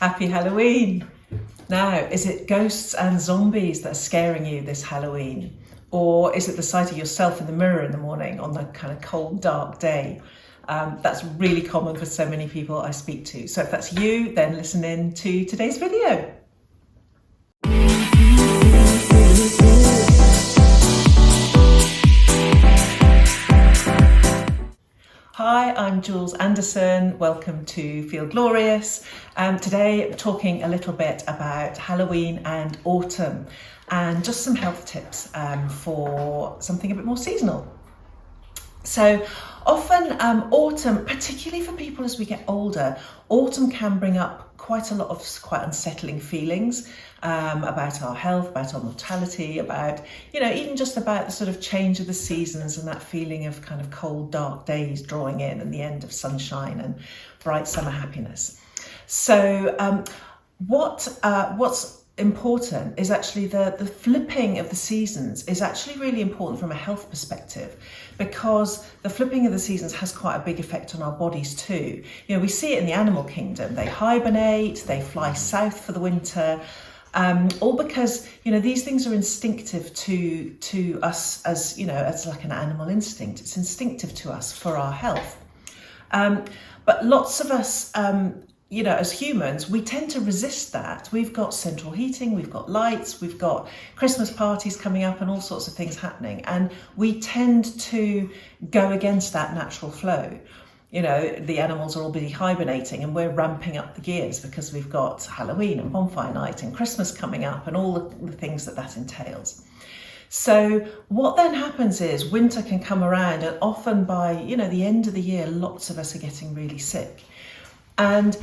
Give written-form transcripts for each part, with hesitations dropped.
Happy Halloween! Now, is it ghosts and zombies that are scaring you this Halloween? Or is it the sight of yourself in the mirror in the morning on that kind of cold, dark day? That's really common for so many people I speak to. So if that's you, then listen in to today's video. Hi, I'm Jules Anderson. Welcome to Feel Glorious. Today I'm talking a little bit about Halloween and autumn and just some health tips for something a bit more seasonal. So often autumn, particularly for people as we get older, autumn can bring up quite a lot of quite unsettling feelings about our health, about our mortality, about, even just about the sort of change of the seasons and that feeling of kind of cold, dark days drawing in and the end of sunshine and bright summer happiness. So what's important is actually the flipping of the seasons is actually really important from a health perspective, because the flipping of the seasons has quite a big effect on our bodies too. We see it in the animal kingdom. They hibernate, they fly south for the winter, all because these things are instinctive to us as like an animal instinct. It's instinctive to us for our health, but lots of us as humans, we tend to resist that. We've got central heating, we've got lights, we've got Christmas parties coming up and all sorts of things happening. And we tend to go against that natural flow. The animals are all busy hibernating and we're ramping up the gears because we've got Halloween and bonfire night and Christmas coming up and all the things that entails. So what then happens is winter can come around, and often by, the end of the year, lots of us are getting really sick. And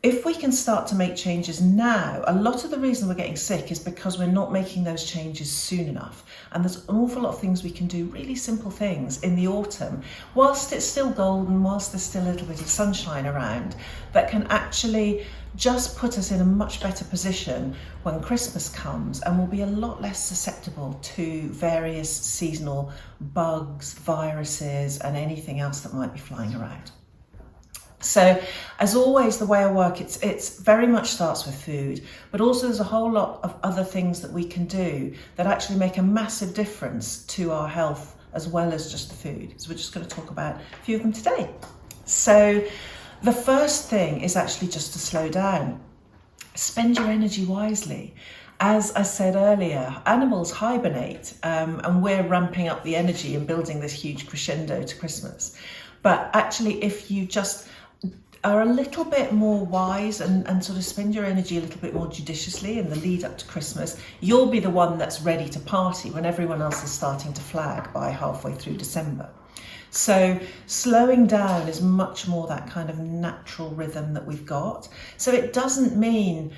if we can start to make changes now, a lot of the reason we're getting sick is because we're not making those changes soon enough. And there's an awful lot of things we can do, really simple things in the autumn, whilst it's still golden, whilst there's still a little bit of sunshine around, that can actually just put us in a much better position when Christmas comes, and we'll be a lot less susceptible to various seasonal bugs, viruses, and anything else that might be flying around. So as always, the way I work, it's very much starts with food, but also there's a whole lot of other things that we can do that actually make a massive difference to our health as well as just the food. So we're just going to talk about a few of them today. So the first thing is actually just to slow down. Spend your energy wisely. As I said earlier, animals hibernate, and we're ramping up the energy and building this huge crescendo to Christmas. But actually, if you just are a little bit more wise and sort of spend your energy a little bit more judiciously in the lead up to Christmas, you'll be the one that's ready to party when everyone else is starting to flag by halfway through December. So slowing down is much more that kind of natural rhythm that we've got. So it doesn't mean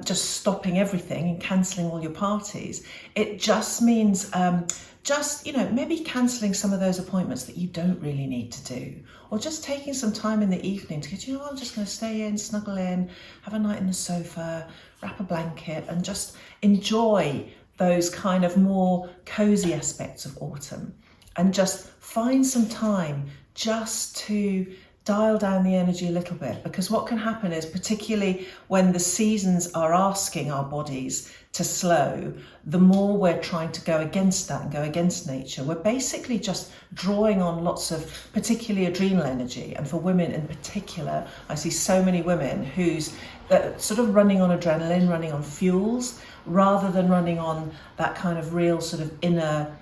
just stopping everything and cancelling all your parties. It just means maybe cancelling some of those appointments that you don't really need to do, or just taking some time in the evening to go, I'm just going to stay in, snuggle in, have a night in the sofa, wrap a blanket, and just enjoy those kind of more cozy aspects of autumn, and just find some time just to dial down the energy a little bit. Because what can happen is, particularly when the seasons are asking our bodies to slow, the more we're trying to go against that and go against nature, we're basically just drawing on lots of particularly adrenal energy. And for women in particular, I see so many women who's sort of running on adrenaline, running on fuels, rather than running on that kind of real sort of inner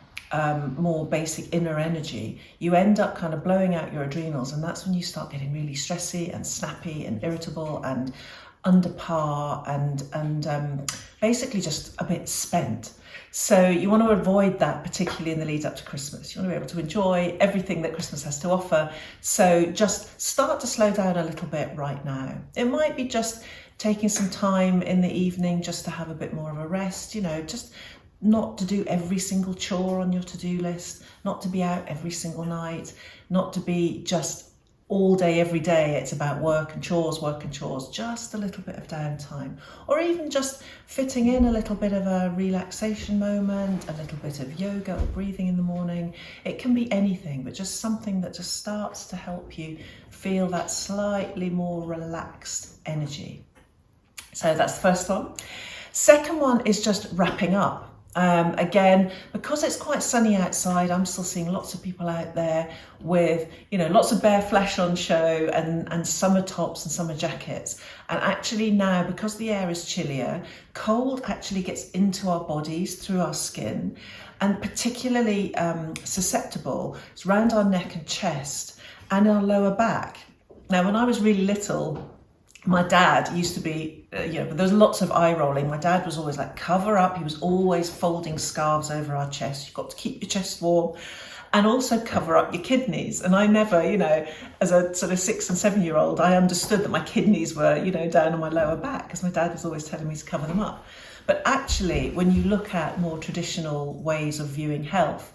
more basic inner energy. You end up kind of blowing out your adrenals, and that's when you start getting really stressy and snappy and irritable and under par and basically just a bit spent. So you want to avoid that, particularly in the lead up to Christmas. You want to be able to enjoy everything that Christmas has to offer. So just start to slow down a little bit right now. It might be just taking some time in the evening just to have a bit more of a rest, just not to do every single chore on your to-do list, not to be out every single night, not to be just all day, every day, it's about work and chores, just a little bit of downtime. Or even just fitting in a little bit of a relaxation moment, a little bit of yoga or breathing in the morning. It can be anything, but just something that just starts to help you feel that slightly more relaxed energy. So that's the first one. Second one is just wrapping up. Again, because it's quite sunny outside, I'm still seeing lots of people out there with, lots of bare flesh on show and summer tops and summer jackets. And actually now, because the air is chillier, cold actually gets into our bodies through our skin, and particularly susceptible, it's around our neck and chest and our lower back. Now, when I was really little, my dad used to be, there was lots of eye rolling. My dad was always like, cover up. He was always folding scarves over our chest. You've got to keep your chest warm and also cover up your kidneys. And I never, as a sort of 6 and 7 year old, I understood that my kidneys were, down on my lower back, because my dad was always telling me to cover them up. But actually, when you look at more traditional ways of viewing health,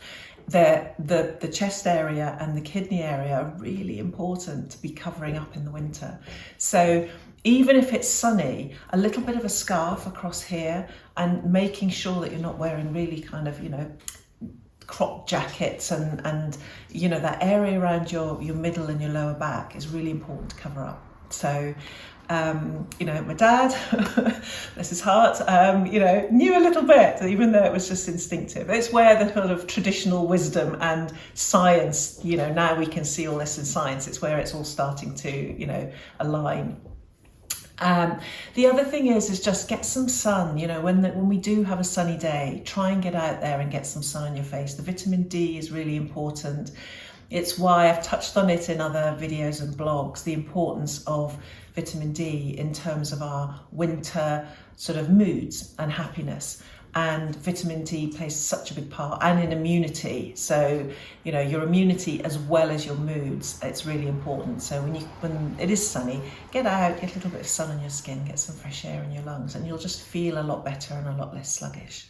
the chest area and the kidney area are really important to be covering up in the winter. So even if it's sunny, a little bit of a scarf across here, and making sure that you're not wearing really kind of, crop jackets and that area around your middle and your lower back is really important to cover up. So my dad, bless his heart, knew a little bit, even though it was just instinctive. It's where the sort of traditional wisdom and science, now we can see all this in science, it's where it's all starting to, align. The other thing is just get some sun. When we do have a sunny day, try and get out there and get some sun on your face. The vitamin D is really important. It's why I've touched on it in other videos and blogs, the importance of vitamin D in terms of our winter sort of moods and happiness. And vitamin D plays such a big part, and in immunity. So, your immunity as well as your moods, it's really important. So when it is sunny, get out, get a little bit of sun on your skin, get some fresh air in your lungs, and you'll just feel a lot better and a lot less sluggish.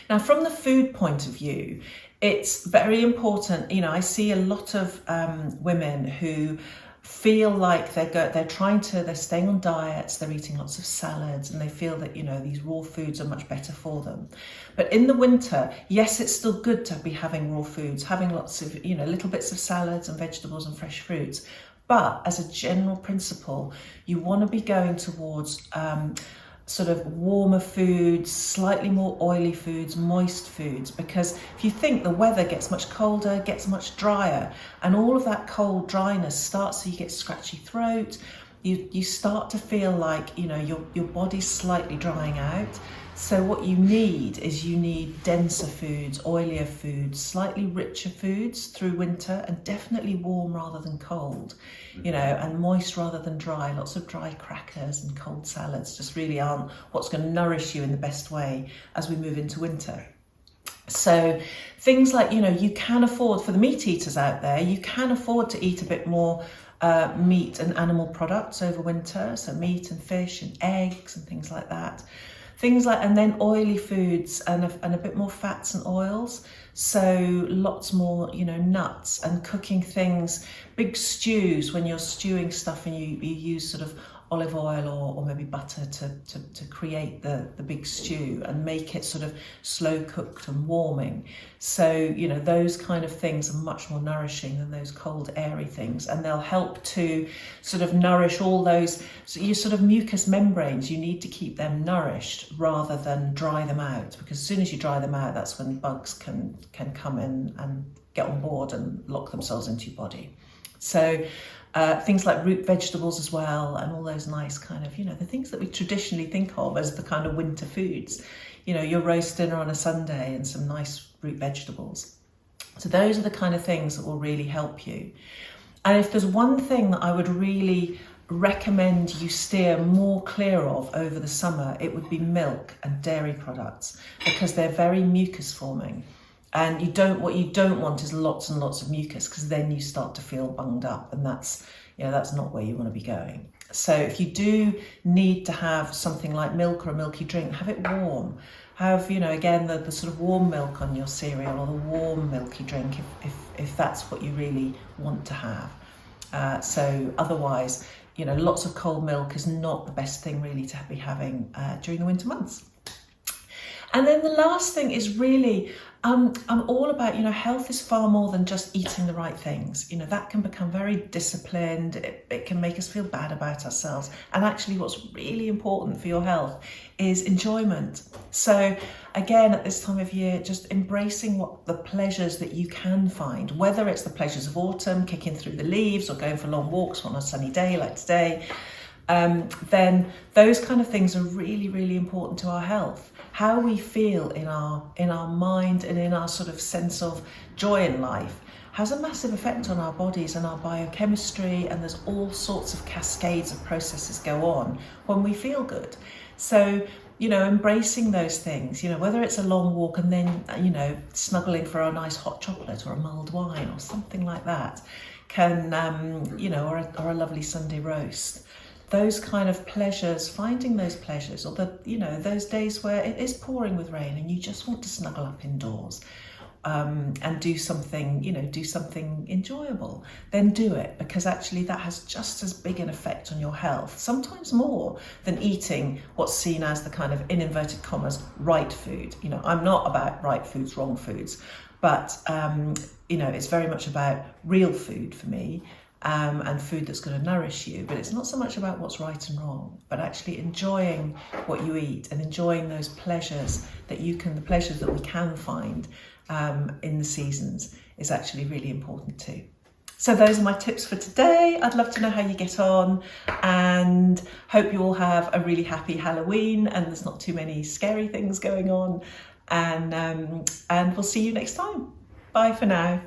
Now, from the food point of view, it's very important. I see a lot of women who feel like they're staying on diets, they're eating lots of salads, and they feel that these raw foods are much better for them. But in the winter, yes, it's still good to be having raw foods, having lots of little bits of salads and vegetables and fresh fruits. But as a general principle, you want to be going towards sort of warmer foods, slightly more oily foods, moist foods, because if you think the weather gets much colder, gets much drier, and all of that cold dryness starts, so you get scratchy throat, you start to feel like your body's slightly drying out. So what you need denser foods, oilier foods, slightly richer foods through winter, and definitely warm rather than cold, and moist rather than dry. Lots of dry crackers and cold salads just really aren't what's going to nourish you in the best way as we move into winter. So things like, you can afford, for the meat eaters out there, you can afford to eat a bit more meat and animal products over winter. So meat and fish and eggs and things like that. And then oily foods and a bit more fats and oils. So lots more, nuts, and cooking things, big stews, when you're stewing stuff and you use sort of olive oil or maybe butter to create the big stew and make it sort of slow cooked and warming. So, those kind of things are much more nourishing than those cold, airy things, and they'll help to sort of nourish all those, so your sort of mucous membranes, you need to keep them nourished rather than dry them out, because as soon as you dry them out, that's when bugs can come in and get on board and lock themselves into your body. So things like root vegetables as well, and all those nice kind of, the things that we traditionally think of as the kind of winter foods, your roast dinner on a Sunday and some nice root vegetables. So those are the kind of things that will really help you. And if there's one thing that I would really recommend you steer more clear of over the summer, it would be milk and dairy products, because they're very mucus forming. And what you don't want is lots and lots of mucus, because then you start to feel bunged up, and that's not where you want to be going. So if you do need to have something like milk or a milky drink, have it warm. Have, again, the sort of warm milk on your cereal, or the warm milky drink if that's what you really want to have. So otherwise, lots of cold milk is not the best thing really to be having during the winter months. And then the last thing is really, I'm all about, health is far more than just eating the right things. That can become very disciplined. It can make us feel bad about ourselves. And actually what's really important for your health is enjoyment. So again, at this time of year, just embracing what the pleasures that you can find, whether it's the pleasures of autumn, kicking through the leaves or going for long walks on a sunny day like today, then those kind of things are really, really important to our health. How we feel in our mind and in our sort of sense of joy in life has a massive effect on our bodies and our biochemistry, and there's all sorts of cascades of processes go on when we feel good. So, embracing those things, whether it's a long walk and then, snuggling for a nice hot chocolate or a mulled wine or something like that, can, or a lovely Sunday roast. Those kind of pleasures, finding those pleasures, or those days where it is pouring with rain and you just want to snuggle up indoors and do something enjoyable, then do it, because actually that has just as big an effect on your health, sometimes more than eating what's seen as the kind of, in inverted commas, right food. I'm not about right foods, wrong foods, but it's very much about real food for me. And food that's going to nourish you, but it's not so much about what's right and wrong, but actually enjoying what you eat and enjoying those pleasures the pleasures that we can find in the seasons is actually really important too. So those are my tips for today. I'd love to know how you get on, and hope you all have a really happy Halloween and there's not too many scary things going on, and we'll see you next time. Bye for now.